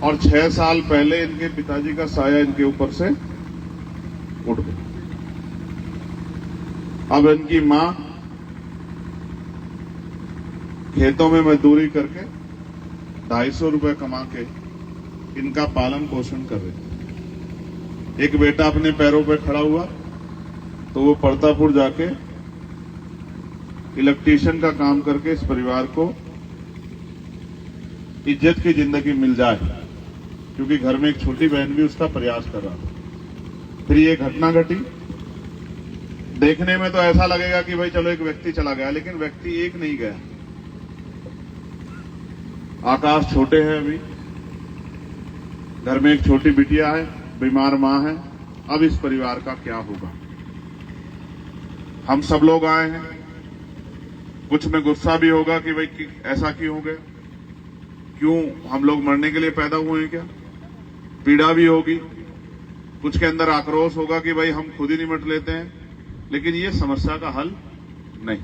और 6 साल पहले इनके पिताजी का साया इनके ऊपर से उठ गया। अब इनकी मां खेतों में मजदूरी करके 250 रुपए कमा के इनका पालन पोषण कर रही थी। एक बेटा अपने पैरों पे खड़ा हुआ तो वो परतापुर जाके इलेक्ट्रीशियन का काम करके इस परिवार को इज्जत की जिंदगी मिल जाए, क्योंकि घर में एक छोटी बहन भी उसका प्रयास कर रहा था। फिर ये घटना घटी। देखने में तो ऐसा लगेगा कि भाई चलो एक व्यक्ति चला गया, लेकिन व्यक्ति एक नहीं गया। आकाश छोटे हैं, अभी घर में एक छोटी बिटिया है, बीमार मां है। अब इस परिवार का क्या होगा? हम सब लोग आए हैं, कुछ में गुस्सा भी होगा कि भाई ऐसा क्यों हो गया, क्यों हम लोग मरने के लिए पैदा हुए हैं क्या? पीड़ा भी होगी, कुछ के अंदर आक्रोश होगा कि भाई हम खुद ही निपट लेते हैं, लेकिन ये समस्या का हल नहीं।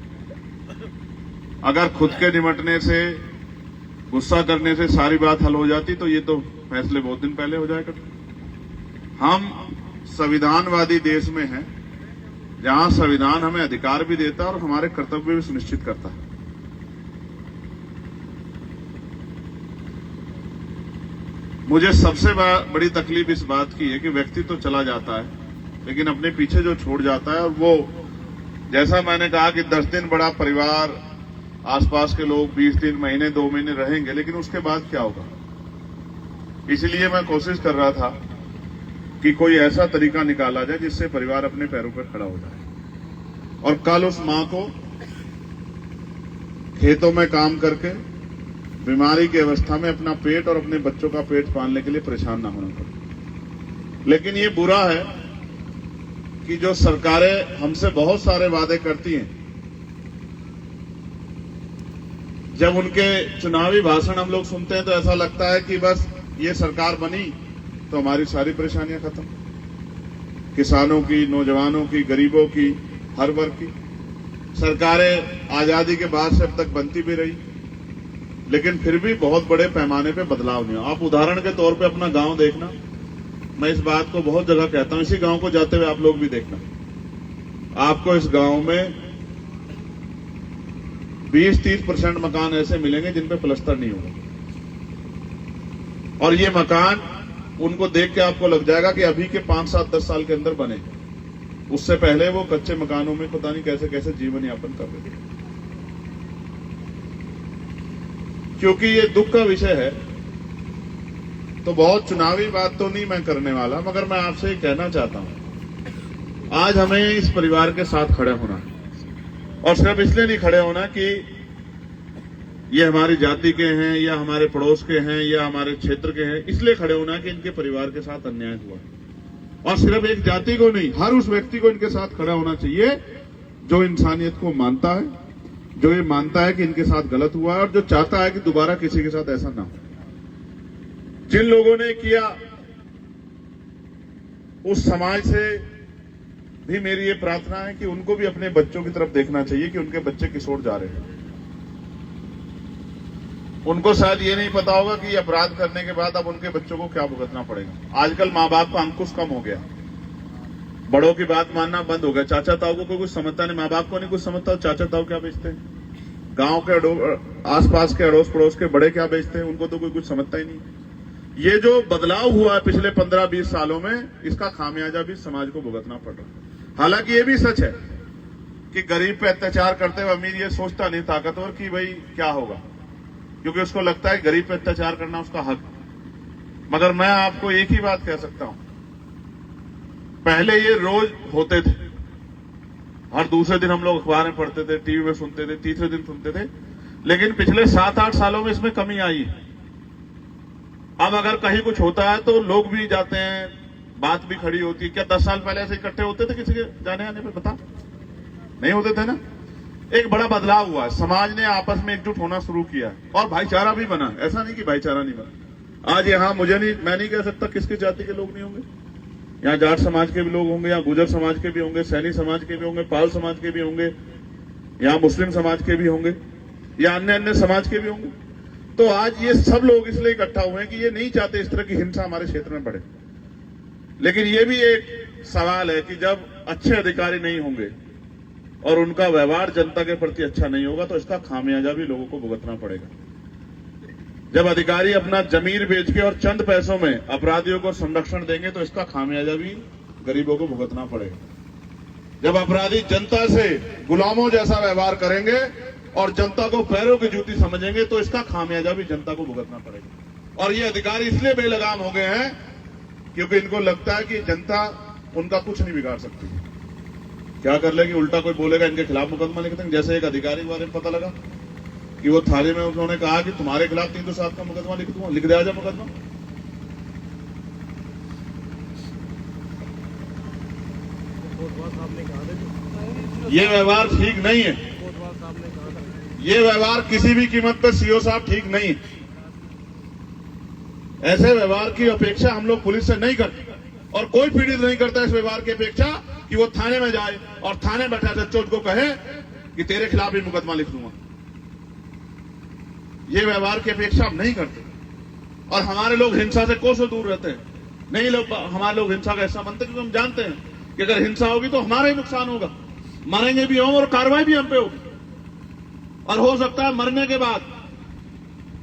अगर खुद के निपटने से, गुस्सा करने से सारी बात हल हो जाती तो ये तो फैसले बहुत दिन पहले हो जाया करते। हम संविधानवादी देश में हैं, जहां संविधान हमें अधिकार भी देता है और हमारे कर्तव्य भी सुनिश्चित करता है। मुझे सबसे बड़ी तकलीफ इस बात की है कि व्यक्ति तो चला जाता है, लेकिन अपने पीछे जो छोड़ जाता है, और वो जैसा मैंने कहा कि 10 दिन बड़ा परिवार, आसपास के लोग 20 दिन, महीने, 2 महीने रहेंगे, लेकिन उसके बाद क्या होगा? इसलिए मैं कोशिश कर रहा था कि कोई ऐसा तरीका निकाला जाए जिससे परिवार अपने पैरों पर खड़ा हो जाए। और कल उस मां को खेतों में काम करके बीमारी की अवस्था में अपना पेट और अपने बच्चों का पेट पालने के लिए परेशान ना होना पड़े। लेकिन ये बुरा है कि जो सरकारें हमसे बहुत सारे वादे करती हैं, जब उनके चुनावी भाषण हम लोग सुनते हैं तो ऐसा लगता है कि बस ये सरकार बनी तो हमारी सारी परेशानियां खत्म। किसानों की, नौजवानों की, गरीबों की, हर वर्ग की सरकारें आजादी के बाद से अब तक बनती भी रही, लेकिन फिर भी बहुत बड़े पैमाने पे बदलाव नहीं हुआ। आप उदाहरण के तौर पे अपना गांव देखना, मैं इस बात को बहुत जगह कहता हूं, इसी गांव को जाते हुए आप लोग भी देखना, आपको इस गांव में 20-30% मकान ऐसे मिलेंगे जिन पे प्लास्टर नहीं होगा। और ये मकान उनको देख के आपको लग जाएगा कि अभी के 5, 7, 10 साल के अंदर बने। उससे पहले वो कच्चे मकानों में पता नहीं कैसे कैसे जीवन यापन कर रहे थे। क्योंकि ये दुख का विषय है, तो बहुत चुनावी बात तो नहीं मैं करने वाला, मगर मैं आपसे ये कहना चाहता हूं, आज हमें इस परिवार के साथ खड़े होना है। और सिर्फ इसलिए नहीं खड़े होना कि ये हमारी जाति के हैं या हमारे पड़ोस के हैं या हमारे क्षेत्र के हैं, इसलिए खड़े होना कि इनके परिवार के साथ अन्याय हुआ। और सिर्फ एक जाति को नहीं, हर उस व्यक्ति को इनके साथ खड़ा होना चाहिए जो इंसानियत को मानता है, जो ये मानता है कि इनके साथ गलत हुआ है और जो चाहता है कि दोबारा किसी के साथ ऐसा ना हो। जिन लोगों ने किया, उस समाज से भी मेरी ये प्रार्थना है कि उनको भी अपने बच्चों की तरफ देखना चाहिए कि उनके बच्चे किस ओर जा रहे हैं। उनको शायद ये नहीं पता होगा कि अपराध करने के बाद अब उनके बच्चों को क्या भुगतना पड़ेगा। आजकल माँ बाप का अंकुश कम हो गया, बड़ों की बात मानना बंद हो गया। चाचा ताऊ को कोई कुछ समझता नहीं, माँ बाप को नहीं कुछ समझता, चाचा ताऊ क्या बेचते हैं, गांव के आसपास के अड़ोस पड़ोस के बड़े क्या बेचते हैं, उनको तो कोई कुछ समझता ही नहीं। ये जो बदलाव हुआ है पिछले 15-20 सालों में, इसका खामियाजा भी समाज को भुगतना पड़ रहा है। हालांकि ये भी सच है कि गरीब पे अत्याचार करते हुए अमीर ये सोचता नहीं ताकतवर कि भाई क्या होगा, क्योंकि उसको लगता है गरीब पे अत्याचार करना उसका हक। मगर मैं आपको एक ही बात कह सकता हूं, पहले ये रोज होते थे, हर दूसरे दिन हम लोग अखबार में पढ़ते थे, टीवी में सुनते थे, तीसरे दिन सुनते थे, लेकिन पिछले 7-8 सालों में इसमें कमी आई। अब अगर कहीं कुछ होता है तो लोग भी जाते हैं, बात भी खड़ी होती है। क्या 10 साल पहले ऐसे इकट्ठे होते थे किसी के जाने आने पे? बता, नहीं होते थे ना। एक बड़ा बदलाव हुआ है, समाज ने आपस में एकजुट होना शुरू किया और भाईचारा भी बना। ऐसा नहीं कि भाईचारा नहीं बना। आज यहाँ मैं नहीं कह सकता किस किस जाति के लोग नहीं होंगे, यहाँ जाट समाज के भी लोग होंगे, यहाँ गुजर समाज के भी होंगे, सैनी समाज के भी होंगे, पाल समाज के भी होंगे, यहाँ मुस्लिम समाज के भी होंगे, या अन्य अन्य समाज के भी होंगे। तो आज ये सब लोग इसलिए इकट्ठा हुए हैं कि ये नहीं चाहते इस तरह की हिंसा हमारे क्षेत्र में बढ़े। लेकिन ये भी एक सवाल है कि जब अच्छे अधिकारी नहीं होंगे और उनका व्यवहार जनता के प्रति अच्छा नहीं होगा तो इसका खामियाजा भी लोगों को भुगतना पड़ेगा। जब अधिकारी अपना जमीन बेच के और चंद पैसों में अपराधियों को संरक्षण देंगे तो इसका खामियाजा भी गरीबों को भुगतना पड़ेगा। जब अपराधी जनता से गुलामों जैसा व्यवहार करेंगे और जनता को पैरों की जूती समझेंगे तो इसका खामियाजा भी जनता को भुगतना पड़ेगा। और ये अधिकारी इसलिए बेलगाम हो गए हैं क्योंकि इनको लगता है कि जनता उनका कुछ नहीं बिगाड़ सकती। क्या कर लेगी, उल्टा कोई बोलेगा इनके खिलाफ मुकदमा लिख देंगे। जैसे एक अधिकारी के बारे में पता लगा कि वो थाने में उन्होंने कहा कि तुम्हारे खिलाफ 307 का मुकदमा लिख दूंगा, लिख दिया जाए मुकदमा। ये व्यवहार ठीक नहीं है। ये व्यवहार किसी भी कीमत पर सीओ साहब ठीक नहीं है। ऐसे व्यवहार की अपेक्षा हम लोग पुलिस से नहीं करते और कोई पीड़ित नहीं करता इस व्यवहार की अपेक्षा कि वो थाने में जाए और थाने बैठा जज को कहे कि तेरे खिलाफ भी मुकदमा लिख दूंगा। ये व्यवहार की अपेक्षा हम नहीं करते और हमारे लोग हिंसा से कोसों दूर रहते हैं। नहीं लोग हमारे लोग हिंसा का हिस्सा बनते क्योंकि हम जानते हैं कि अगर हिंसा होगी तो हमारा ही नुकसान होगा, मरेंगे भी हम और कार्रवाई भी हम पे होगी। और हो सकता है मरने के बाद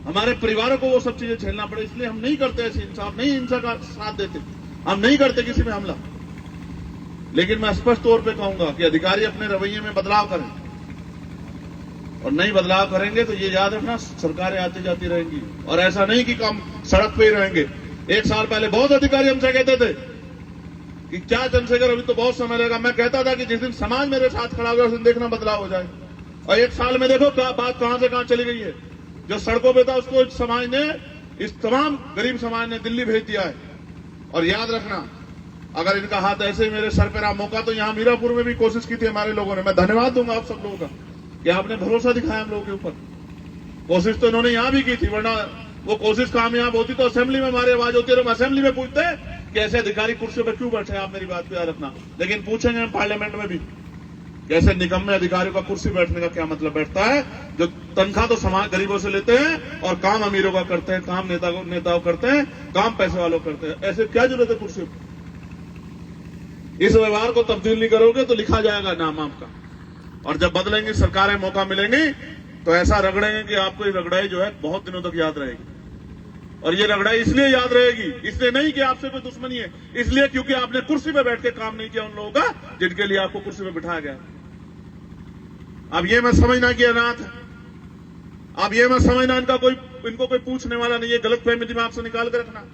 हमारे परिवारों को वो सब चीजें झेलना पड़े। इसलिए हम नहीं करते ऐसी हिंसा, हम नहीं हिंसा का साथ देते, हम नहीं करते किसी में हमला। लेकिन मैं स्पष्ट तौर पे कहूंगा कि अधिकारी अपने रवैये में बदलाव करें और नहीं बदलाव करेंगे तो ये याद रखना सरकारें आती जाती रहेंगी। और ऐसा नहीं कि हम सड़क पे ही रहेंगे। 1 साल पहले बहुत अधिकारी हमसे कहते थे कि क्या चंद्रशेखर अभी तो बहुत समय लगेगा। मैं कहता था कि जिस दिन समाज मेरे साथ खड़ा होगा उस दिन देखना बदलाव हो जाए। और 1 साल में देखो बात कहां से कहां चली गई है। जो सड़कों पे था उसको समाज ने, इस तमाम गरीब समाज ने दिल्ली भेज दिया है। और याद रखना अगर इनका हाथ ऐसे ही मेरे सर पे रहा, मौका तो यहां मीरापुर में भी कोशिश की थी हमारे लोगों ने। मैं धन्यवाद दूंगा आप सब लोगों का कि आपने भरोसा दिखाया हम लोगों के ऊपर। कोशिश तो इन्होंने यहां भी की थी, वरना वो कोशिश कामयाब होती तो असेंबली में हमारी आवाज होती है। हम असेंबली में पूछते कि ऐसे अधिकारी कुर्सी पर क्यों बैठे, आप मेरी बात को याद रखना। लेकिन पूछेंगे हम पार्लियामेंट में भी कैसे निकम्मे अधिकारियों का कुर्सी बैठने का क्या मतलब बैठता है, जो तनख्वाह तो समाज गरीबों से लेते हैं और काम अमीरों का करते हैं, काम नेताओं करते हैं, काम पैसे वालों करते हैं। ऐसे क्या जरूरत है कुर्सी पर। इस व्यवहार को तब्दील नहीं करोगे तो लिखा जाएगा नाम आपका। और जब बदलेंगे सरकारें, मौका मिलेंगे तो ऐसा रगड़ेंगे कि आपको ये रगड़ाई जो है बहुत दिनों तक याद रहेगी। और ये रगड़ाई इसलिए याद रहेगी, इसलिए नहीं कि आपसे कोई दुश्मनी है, इसलिए क्योंकि आपने कुर्सी पे बैठ के काम नहीं किया उन लोगों का जिनके लिए आपको कुर्सी पे बिठाया गया। अब ये मैं समझना कि अनाथ है, अब ये मैं समझना इनको कोई पूछने वाला नहीं है। गलत फहमी में आपसे निकाल कर रखना।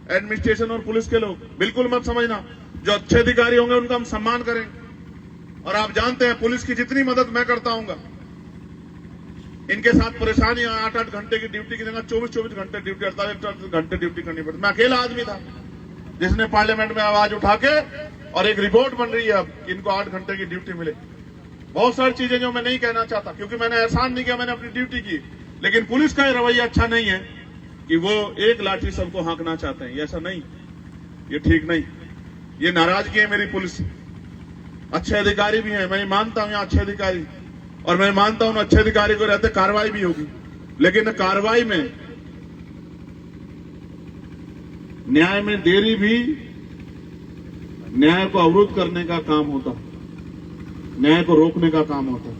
एडमिनिस्ट्रेशन और पुलिस के लोग बिल्कुल मत समझना। जो अच्छे अधिकारी होंगे उनका हम सम्मान करेंगे। और आप जानते हैं पुलिस की जितनी मदद मैं करता हूंगा, इनके साथ परेशानी 8-8 घंटे की ड्यूटी की जगह 24-24 घंटे ड्यूटी, 48 घंटे ड्यूटी करनी पड़ती। मैं अकेला आदमी था जिसने पार्लियामेंट में आवाज उठा के, और एक रिपोर्ट बन रही है अब कि इनको 8 घंटे की ड्यूटी मिले। बहुत सारी चीजें जो मैं नहीं कहना चाहता क्योंकि मैंने एहसान नहीं किया, मैंने अपनी ड्यूटी की। लेकिन पुलिस का रवैया अच्छा नहीं है कि वो एक लाठी सबको हाँकना चाहते हैं। ऐसा नहीं, ये ठीक नहीं, ये नाराजगी है मेरी पुलिस। अच्छे अधिकारी भी हैं, मैं मानता हूं यहाँ अच्छे अधिकारी, और मैं मानता हूं अच्छे अधिकारी को रहते कार्रवाई भी होगी। लेकिन कार्रवाई में, न्याय में देरी भी न्याय को अवरुद्ध करने का काम होता है, न्याय को रोकने का काम होता है।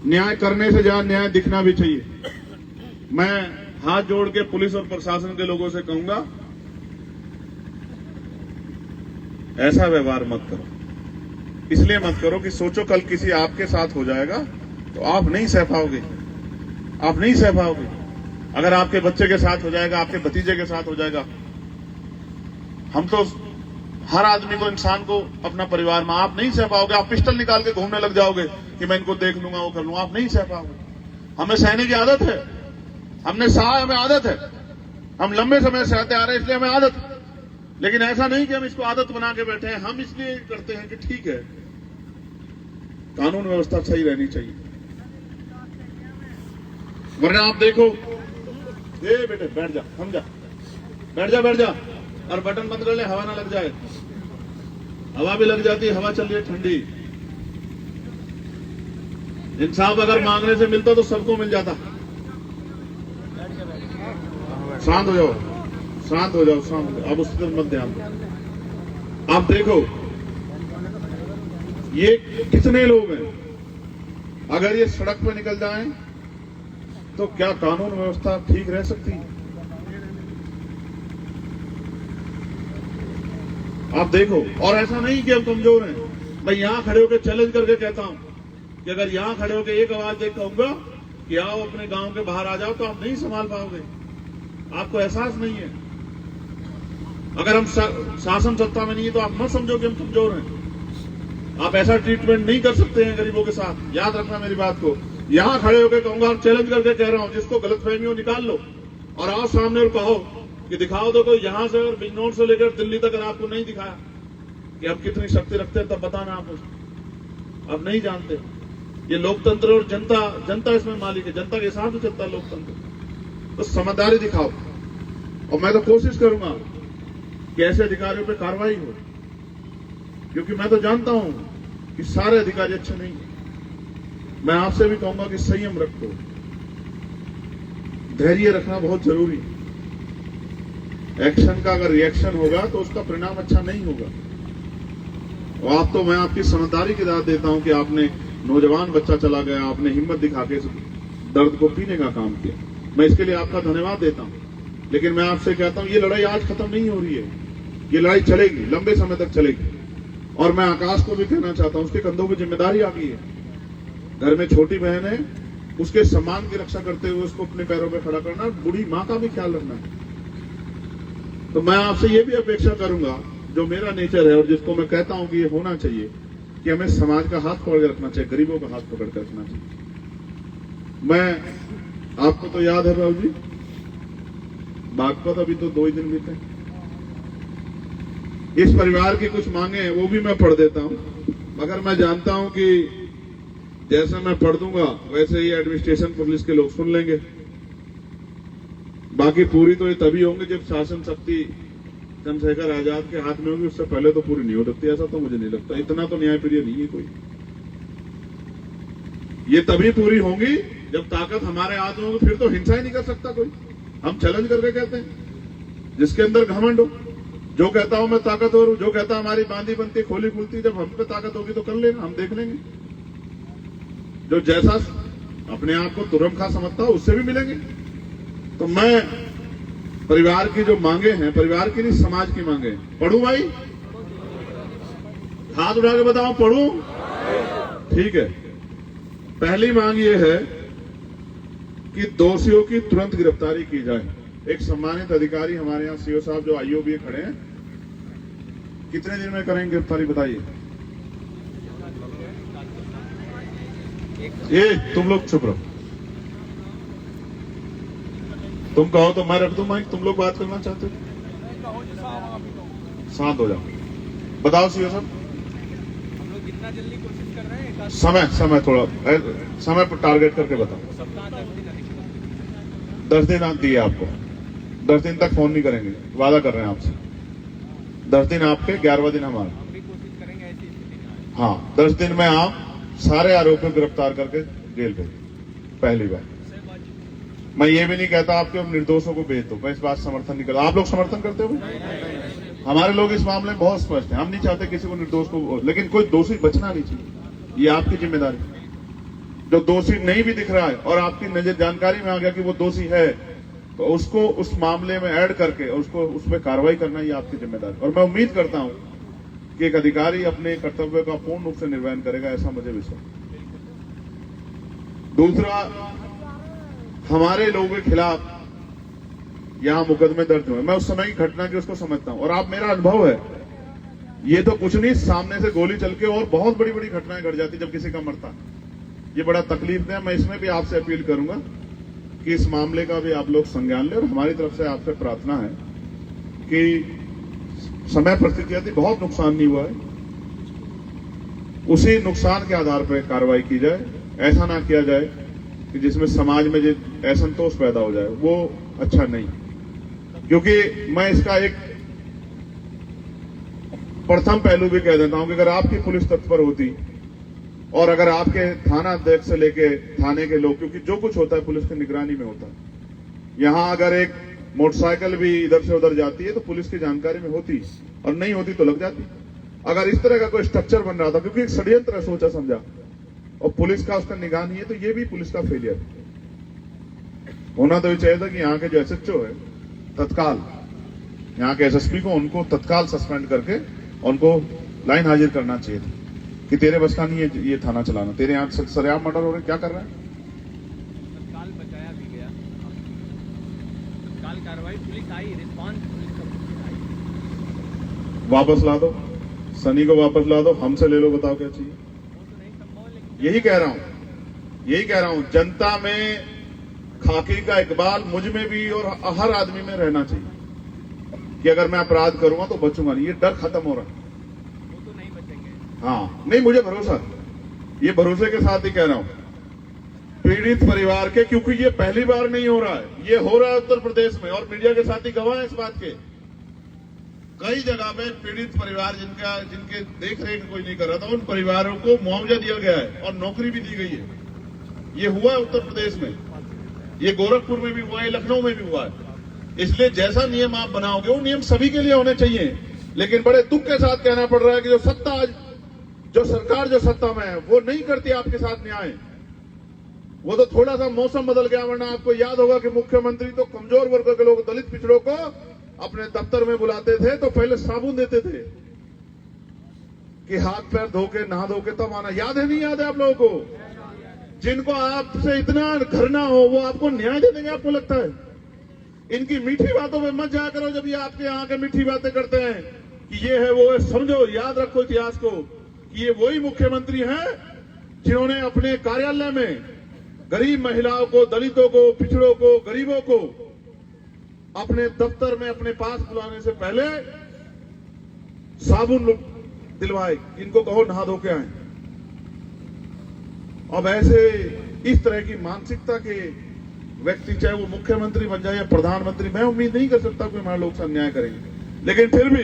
न्याय करने से ज्यादा न्याय दिखना भी चाहिए। मैं हाथ जोड़ के पुलिस और प्रशासन के लोगों से कहूंगा, ऐसा व्यवहार मत करो। इसलिए मत करो कि सोचो कल किसी आपके साथ हो जाएगा तो आप नहीं सह पाओगे, आप नहीं सह पाओगे। अगर आपके बच्चे के साथ हो जाएगा, आपके भतीजे के साथ हो जाएगा, हम तो हर आदमी को, इंसान को अपना परिवार में, आप नहीं सह पाओगे। आप पिस्टल निकाल के घूमने लग जाओगे कि मैं इनको देख लूंगा, वो कर लूंगा, आप नहीं सह पाओगे। हमें सहने की आदत है, हमने सहा, हमें आदत है, हम लंबे समय से सहते आ रहे हैं इसलिए हमें आदत है। लेकिन ऐसा नहीं कि हम इसको आदत बना के बैठे हैं। हम इसलिए करते हैं कि ठीक है, कानून व्यवस्था सही रहनी चाहिए। वरना आप देखो, ए बेटे बैठ जा, हम जा, बैठ जा, और बटन बंद कर ले, हवा ना लग जाए। हवा भी लग जाती है, हवा चल रही है ठंडी। इंसाफ अगर मांगने से मिलता तो सबको मिल जाता। शांत हो जाओ, शांत हो जाओ, शांत हो जाओ। अब उसकी तरफ मत ध्यान दो। आप देखो ये कितने लोग हैं, अगर ये सड़क पर निकल जाएं तो क्या कानून व्यवस्था ठीक रह सकती है? आप देखो। और ऐसा नहीं कि हम कमजोर हैं। मैं यहां खड़े होकर चैलेंज करके कहता हूं कि अगर यहां खड़े होकर एक आवाज देकर कहूंगा कि आओ अपने गांव के बाहर आ जाओ, तो आप नहीं संभाल पाओगे। आपको एहसास नहीं है। अगर हम शासन सत्ता में नहीं है तो आप मत समझो कि हम कमजोर हैं। आप ऐसा ट्रीटमेंट नहीं कर सकते हैं गरीबों के साथ। याद रखना मेरी बात को। यहां खड़े होकर कहूंगा, चैलेंज करके कह रहा हूं, जिसको गलतफहमी हो निकाल लो और आओ सामने और कहो कि दिखाओ दो कोई यहां से और बिजनौर से लेकर दिल्ली तक अगर आपको नहीं दिखाया कि आप कितनी शक्ति रखते हैं, तब बताना आप उसको। आप नहीं जानते। ये लोकतंत्र और जनता इसमें मालिक है। जनता के हिसाब से चलता है लोकतंत्र। तो समझदारी दिखाओ। और मैं तो कोशिश करूंगा कि ऐसे अधिकारियों पर कार्रवाई हो, क्योंकि मैं तो जानता हूं कि सारे अधिकारी अच्छे नहीं हैं। मैं आपसे भी कहूंगा कि संयम रखो, धैर्य रखना बहुत जरूरी है। एक्शन का अगर रिएक्शन होगा तो उसका परिणाम अच्छा नहीं होगा। और आप तो, मैं आपकी समझदारी की दाद देता हूं कि आपने नौजवान बच्चा चला गया, आपने हिम्मत दिखा के दर्द को पीने का काम किया। मैं इसके लिए आपका धन्यवाद देता हूं। लेकिन मैं आपसे कहता हूं, ये लड़ाई आज खत्म नहीं हो रही है। ये लड़ाई चलेगी, लंबे समय तक चलेगी। और मैं आकाश को भी कहना चाहता हूं, उसके कंधों की जिम्मेदारी आ गई है। घर में छोटी बहन है, उसके सम्मान की रक्षा करते हुए उसको अपने पैरों पर खड़ा करना, बूढ़ी मां का भी ख्याल रखना है। तो मैं आपसे ये भी अपेक्षा करूंगा, जो मेरा नेचर है और जिसको मैं कहता हूं कि ये होना चाहिए, कि हमें समाज का हाथ पकड़ के रखना चाहिए, गरीबों का हाथ पकड़ के रखना चाहिए। मैं आपको तो याद है बाबू जी, बागपत अभी तो 2 ही दिन बीते। इस परिवार की कुछ मांगे हैं, वो भी मैं पढ़ देता हूं। मगर मैं जानता हूं कि जैसे मैं पढ़ दूंगा वैसे ही एडमिनिस्ट्रेशन पुलिस के लोग सुन लेंगे। बाकी पूरी तो ये तभी होंगे जब शासन शक्ति चंद्रशेखर आजाद के हाथ में होगी। उससे पहले तो पूरी नहीं हो सकती। ऐसा तो मुझे नहीं लगता। इतना तो न्यायप्रिय नहीं है कोई। ये तभी पूरी होंगी जब ताकत हमारे हाथ में होगी। फिर तो हिंसा ही नहीं कर सकता कोई। हम चैलेंज करके कहते हैं, जिसके अंदर घमंड हो, जो कहता हूं मैं ताकतवर हूं, जो कहता हमारी बांधी बनती खोली खुलती, जब हम पे ताकत होगी तो कर लेना, हम देख लेंगे। जो जैसा अपने आप को तुरंखा समझता हो उससे भी मिलेंगे। तो मैं परिवार की जो मांगे हैं, परिवार की नहीं समाज की मांगे हैं। पढ़ूं भाई? हाथ उठा के बताओ, पढ़ूं? ठीक है। पहली मांग ये है कि दोषियों की तुरंत गिरफ्तारी की जाए। एक सम्मानित अधिकारी हमारे यहाँ सीओ साहब जो आईओबी खड़े हैं, कितने दिन में करेंगे गिरफ्तारी बताइए? ये तुम लोग चुप रहो। तुम कहो तो मैं रख दूं माइक। तुम लोग बात करना चाहते हो? शांत हो जाओ। बताओ सीओ साहब। हम लोग जितना जल्दी कोशिश कर रहे हैं। समय थोड़ा समय पर टारगेट करके बताओ। 10 दिन दिए आपको। 10 दिन तक फोन नहीं करेंगे, वादा कर रहे हैं आपसे। 10 दिन आपके, 11वां दिन हमारा। हम भी कोशिश करेंगे ऐसी स्थिति में। हाँ, 10 दिन में आप सारे आरोपियों को गिरफ्तार करके जेल भेज। पहली बार मैं ये भी नहीं कहता आपके निर्दोषों को भेज दो। मैं इस बात समर्थन नहीं करता। आप लोग समर्थन करते हो? हमारे लोग इस मामले में बहुत स्पष्ट हैं। हम नहीं चाहते किसी को निर्दोष को, लेकिन कोई दोषी बचना नहीं चाहिए। ये आपकी जिम्मेदारी। जो दोषी नहीं भी दिख रहा है और आपकी नजर जानकारी में आ गया कि वो दोषी है, तो उसको उस मामले में ऐड करके उसको उस पर कार्रवाई करना ही आपकी जिम्मेदारी। और मैं उम्मीद करता हूं कि एक अधिकारी अपने कर्तव्य का पूर्ण रूप से निर्वहन करेगा, ऐसा मुझे विश्वास। दूसरा, हमारे लोगों के खिलाफ यहां मुकदमे दर्ज हुए। मैं उस समय की घटना की उसको समझता हूं। और आप, मेरा अनुभव है, ये तो कुछ नहीं, सामने से गोली चल के और बहुत बड़ी बड़ी घटनाएं घट जाती जब किसी का मरता। ये बड़ा तकलीफ है। मैं इसमें भी आपसे अपील करूंगा कि इस मामले का भी आप लोग संज्ञान लें। और हमारी तरफ से आपसे प्रार्थना है कि समय परिस्थितियां थी, बहुत नुकसान नहीं हुआ है, उसी नुकसान के आधार पर कार्रवाई की जाए। ऐसा ना किया जाए कि जिसमें समाज में जो असंतोष पैदा हो जाए, वो अच्छा नहीं। क्योंकि मैं इसका एक प्रथम पहलू भी कह देता हूं कि अगर आपकी पुलिस तत्पर होती और अगर आपके थाना अध्यक्ष से लेके थाने के लोग, क्योंकि जो कुछ होता है पुलिस की निगरानी में होता है। यहां अगर एक मोटरसाइकिल भी इधर से उधर जाती है तो पुलिस की जानकारी में होती, और नहीं होती तो लग जाती। अगर इस तरह का कोई स्ट्रक्चर बन रहा था, क्योंकि एक षड्यंत्र है सोचा समझा, और पुलिस का उसका निगाह नहीं है, तो ये भी पुलिस का फेलियर होना तो ये चाहिए था कि यहाँ के जो एसएचओ है तत्काल, यहाँ के एसएसपी को उनको तत्काल सस्पेंड करके उनको लाइन हाजिर करना चाहिए था कि तेरे बस का नहीं है ये थाना चलाना, तेरे यहाँ सरेआम मर्डर हो रहे, क्या कर रहे हैं। तत्काल बचाया भी गया, तत्काल कार्रवाई, पुलिस आई, रिस्पॉन्स पुलिस का आई। वापस ला दो, सनी को वापस ला दो, हमसे ले लो, बताओ क्या चाहिए। वो तो नहीं संभव, लेकिन यही कह रहा हूं, जनता में खाकी का इकबाल मुझ में भी और हर आदमी में रहना चाहिए कि अगर मैं अपराध करूंगा तो बचूंगा नहीं। ये डर खत्म हो रहा है। वो तो नहीं बचेंगे। हाँ, नहीं, मुझे भरोसा, ये भरोसे के साथ ही कह रहा हूं। पीड़ित परिवार के, क्योंकि ये पहली बार नहीं हो रहा है, ये हो रहा है उत्तर प्रदेश में, और मीडिया के साथ ही गवाह है इस बात के। कई जगह पे पीड़ित परिवार जिनके देख रेख कोई नहीं कर रहा था, उन परिवारों को मुआवजा दिया गया है और नौकरी भी दी गई है। ये हुआ है उत्तर प्रदेश में, ये गोरखपुर में भी हुआ है, लखनऊ में भी हुआ है। इसलिए जैसा नियम आप बनाओगे वो नियम सभी के लिए होने चाहिए। लेकिन बड़े दुख के साथ कहना पड़ रहा है कि जो सरकार जो सत्ता में है वो नहीं करती आपके साथ न्याय। वो तो थोड़ा सा मौसम बदल गया, वरना आपको याद होगा कि मुख्यमंत्री तो कमजोर वर्ग के लोग, दलित पिछड़ों को अपने दफ्तर में बुलाते थे तो पहले साबुन देते थे कि हाथ पैर धो के नहा धो के तब आना। याद है, नहीं याद है आप लोगों को? जिनको आपसे इतना घृणा हो वो आपको न्याय दे देंगे, आपको लगता है? इनकी मीठी बातों में मत जाया करो। जब ये आपके यहाँ के मीठी बातें करते हैं कि ये है वो है, समझो, याद रखो इतिहास को कि ये वही मुख्यमंत्री हैं जिन्होंने अपने कार्यालय में गरीब महिलाओं को, दलितों को, पिछड़ों को, गरीबों को अपने दफ्तर में अपने पास बुलाने से पहले साबुन दिलवाए, इनको कहो नहा धो के आए। अब ऐसे इस तरह की मानसिकता के व्यक्ति, चाहे वो मुख्यमंत्री बन जाए या प्रधानमंत्री, मैं उम्मीद नहीं कर सकता कि हमारे लोग से अन्याय करेंगे। लेकिन फिर भी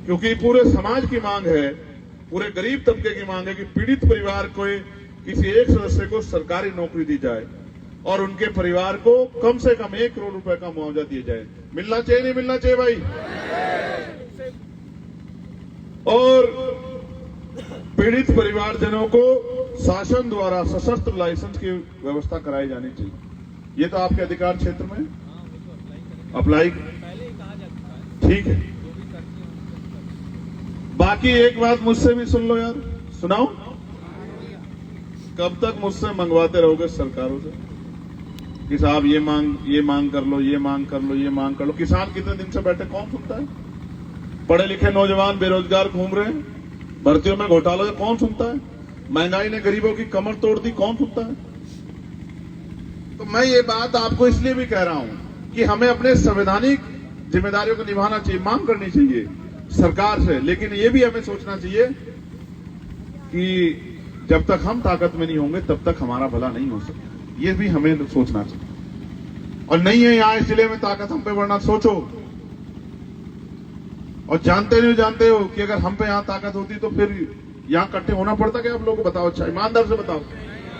क्योंकि पूरे समाज की मांग है, पूरे गरीब तबके की मांग है कि पीड़ित परिवार को किसी एक सदस्य को सरकारी नौकरी दी जाए और उनके परिवार को कम से कम 1 करोड़ रुपए का मुआवजा दिया जाए। मिलना चाहिए, नहीं मिलना चाहिए भाई? और पीड़ित परिवारजनों को शासन द्वारा सशस्त्र लाइसेंस की व्यवस्था कराई जानी चाहिए। ये तो आपके अधिकार क्षेत्र में अप्लाई पहले ही कहा जा चुका है। ठीक है। बाकी एक बात मुझसे भी सुन लो यार, सुनाओ। कब तक मुझसे मंगवाते रहोगे सरकारों से कि साहब ये मांग कर लो, ये मांग कर लो, ये मांग कर लो? किसान कितने दिन से बैठे, कौन सुनता है? पढ़े लिखे नौजवान बेरोजगार घूम रहे हैं, भर्तियों में घोटाला, कौन सुनता है? महंगाई ने गरीबों की कमर तोड़ दी, कौन सुनता है? तो मैं ये बात आपको इसलिए भी कह रहा हूं कि हमें अपने संवैधानिक जिम्मेदारियों को निभाना चाहिए, मांग करनी चाहिए सरकार से, लेकिन ये भी हमें सोचना चाहिए कि जब तक हम ताकत में नहीं होंगे तब तक हमारा भला नहीं हो सकता। ये भी हमें सोचना चाहिए। और नहीं है यहाँ इस जिले में ताकत हम पे बढ़ना, सोचो। और जानते हो कि अगर हम पे यहाँ ताकत होती तो फिर यहाँ इकट्ठे होना पड़ता क्या? आप लोगों को बताओ, अच्छा ईमानदार से बताओ,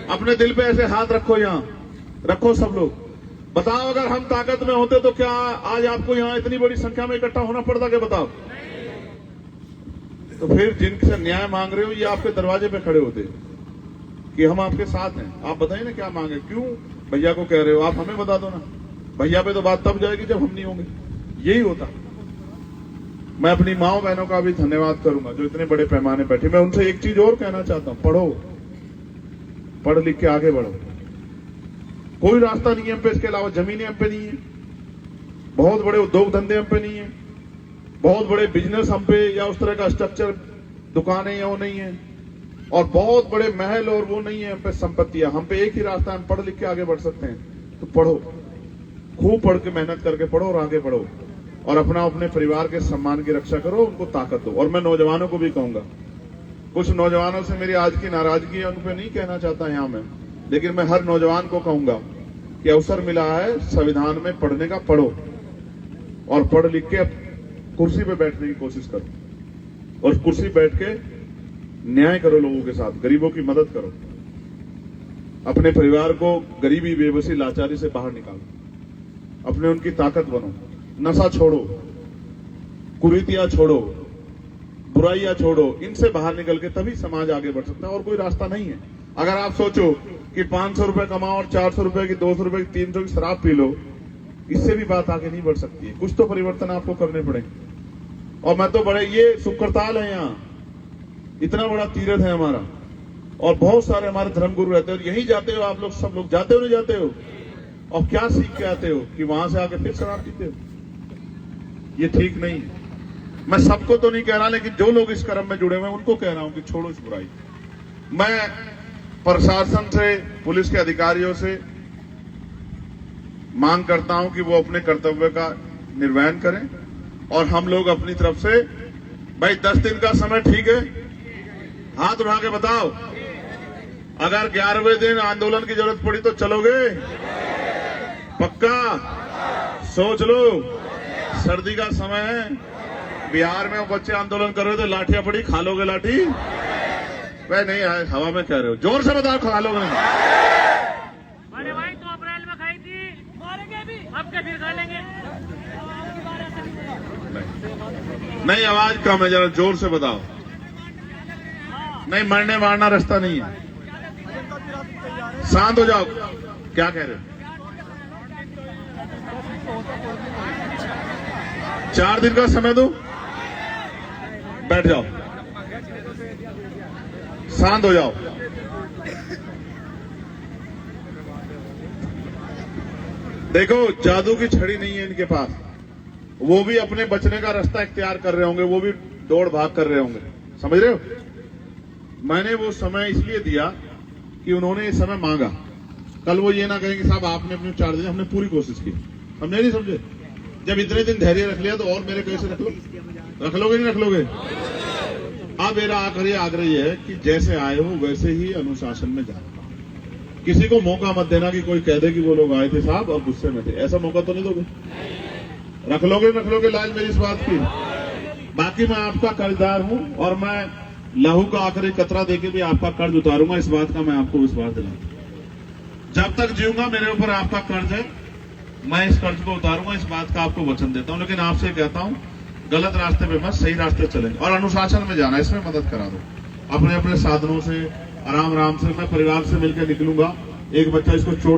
अपने दिल पे ऐसे हाथ रखो, यहाँ रखो सब लोग, बताओ अगर हम ताकत में होते तो क्या आज आपको यहाँ इतनी बड़ी संख्या में इकट्ठा होना पड़ता क्या? बताओ। तो फिर जिनसे न्याय मांग रहे हो ये आपके दरवाजे पे खड़े होते कि हम आपके साथ हैं, आप बताइए ना क्या मांगे, क्यों भैया को कह रहे हो? आप हमें बता दो ना, भैया पे तो बात तब जाएगी जब हम नहीं होंगे। यही होता। मैं अपनी माओ बहनों का भी धन्यवाद करूंगा जो इतने बड़े पैमाने बैठे। मैं उनसे एक चीज और कहना चाहता हूं, पढ़ो, पढ़ लिख के आगे बढ़ो। कोई रास्ता नहीं है हम पे, इसके अलावा जमीनें हम पे नहीं है, बहुत बड़े उद्योग धंधे हम पे नहीं है, बहुत बड़े बिजनेस हम पे या उस तरह का स्ट्रक्चर, दुकानें या वो नहीं है, और बहुत बड़े महल और वो नहीं है हम पे संपत्तियां। हम पे एक ही रास्ता है, हम पढ़ लिख के आगे बढ़ सकते हैं। तो पढ़ो, खूब पढ़ के मेहनत करके पढ़ो और आगे बढ़ो, और अपने परिवार के सम्मान की रक्षा करो, उनको ताकत दो। और मैं नौजवानों को भी कहूंगा, कुछ नौजवानों से मेरी आज की नाराजगी है, उन पर नहीं कहना चाहता यहां मैं, लेकिन मैं हर नौजवान को कहूंगा कि अवसर मिला है संविधान में पढ़ने का, पढ़ो और पढ़ लिख के कुर्सी पे बैठने की कोशिश करो, और कुर्सी बैठ के न्याय करो, लोगों के साथ गरीबों की मदद करो, अपने परिवार को गरीबी, बेबसी, लाचारी से बाहर निकालो। अपने उनकी ताकत बनो, नशा छोड़ो, कुरीतियां छोड़ो, बुराइयां छोड़ो, इनसे बाहर निकल के तभी समाज आगे बढ़ सकता है, और कोई रास्ता नहीं है। अगर आप सोचो कि 500 रुपए कमाओ और 400 रुपए की, 200 रुपए की, 300 की शराब पी लो, इससे भी बात आगे नहीं बढ़ सकती है। कुछ तो परिवर्तन आपको करने पड़ेंगे। और मैं तो बड़े, ये शुक्रताल है, यहाँ इतना बड़ा तीर्थ है हमारा, और बहुत सारे हमारे धर्मगुरु रहते हो, यही जाते हो आप लोग, सब लोग जाते हो, नहीं जाते हो? और क्या सीख के आते हो कि वहां से आके फिर शराब पीते हो? ये ठीक नहीं है। मैं सबको तो नहीं कह रहा, लेकिन जो लोग इस कर्म में जुड़े हुए हैं उनको कह रहा हूं कि छोड़ो इस बुराई। मैं प्रशासन से, पुलिस के अधिकारियों से मांग करता हूं कि वो अपने कर्तव्य का निर्वहन करें, और हम लोग अपनी तरफ से, भाई 10 दिन का समय ठीक है? हाथ उठा के बताओ। अगर 11वें दिन आंदोलन की जरूरत पड़ी तो चलोगे? पक्का? सोच लो, सर्दी का समय है। बिहार में वो बच्चे आंदोलन कर रहे थे, लाठियां पड़ी, खा लोगे लाठी? वह नहीं आए, हवा में कह रहे हो, जोर से बताओ, खा लोगे? अरे भाई तो अप्रैल में खाई थी, मारेंगे भी, अब क्या फिर खा लेंगे? नहीं, आवाज कम है, जरा जोर से बताओ। नहीं, मरने मारना रास्ता नहीं है। शांत हो जाओ। क्या कह रहे हो? 4 दिन का समय दो, बैठ जाओ, शांत हो जाओ। देखो, जादू की छड़ी नहीं है इनके पास। वो भी अपने बचने का रास्ता इख्तियार कर रहे होंगे, वो भी दौड़ भाग कर रहे होंगे, समझ रहे हो? मैंने वो समय इसलिए दिया कि उन्होंने ये समय मांगा। कल वो ये ना कहें कि साहब आपने अपने 4 दिन, हमने पूरी कोशिश की। हमने नहीं समझे? जब इतने दिन धैर्य रख लिया तो और मेरे कैसे रख लो? रख लोगे नहीं रख लोगे? अब मेरा आखिरी आग्रह यह है कि जैसे आए हो वैसे ही अनुशासन में जाओ। किसी को मौका मत देना कि कोई कह दे कि वो लोग आए थे साहब और गुस्से में थे, ऐसा मौका तो नहीं दोगे। रख लोगे लाज मेरी इस बात की। बाकी मैं आपका कर्जदार हूं, और मैं लहू का आखिरी कतरा देके भी आपका कर्ज उतारूंगा, इस बात का मैं आपको विश्वास दिलाऊंगा। जब तक जीऊंगा मेरे ऊपर आपका कर्ज है, मैं इस कर्ज को उतारूंगा, इस बात का आपको वचन देता हूं। लेकिन आपसे कहता हूं, गलत रास्ते पे मत, सही रास्ते चलेंगे, और अनुशासन में जाना, इसमें मदद करा दो अपने अपने साधनों से, आराम से। मैं परिवार से मिलकर निकलूंगा। एक बच्चा इसको चोट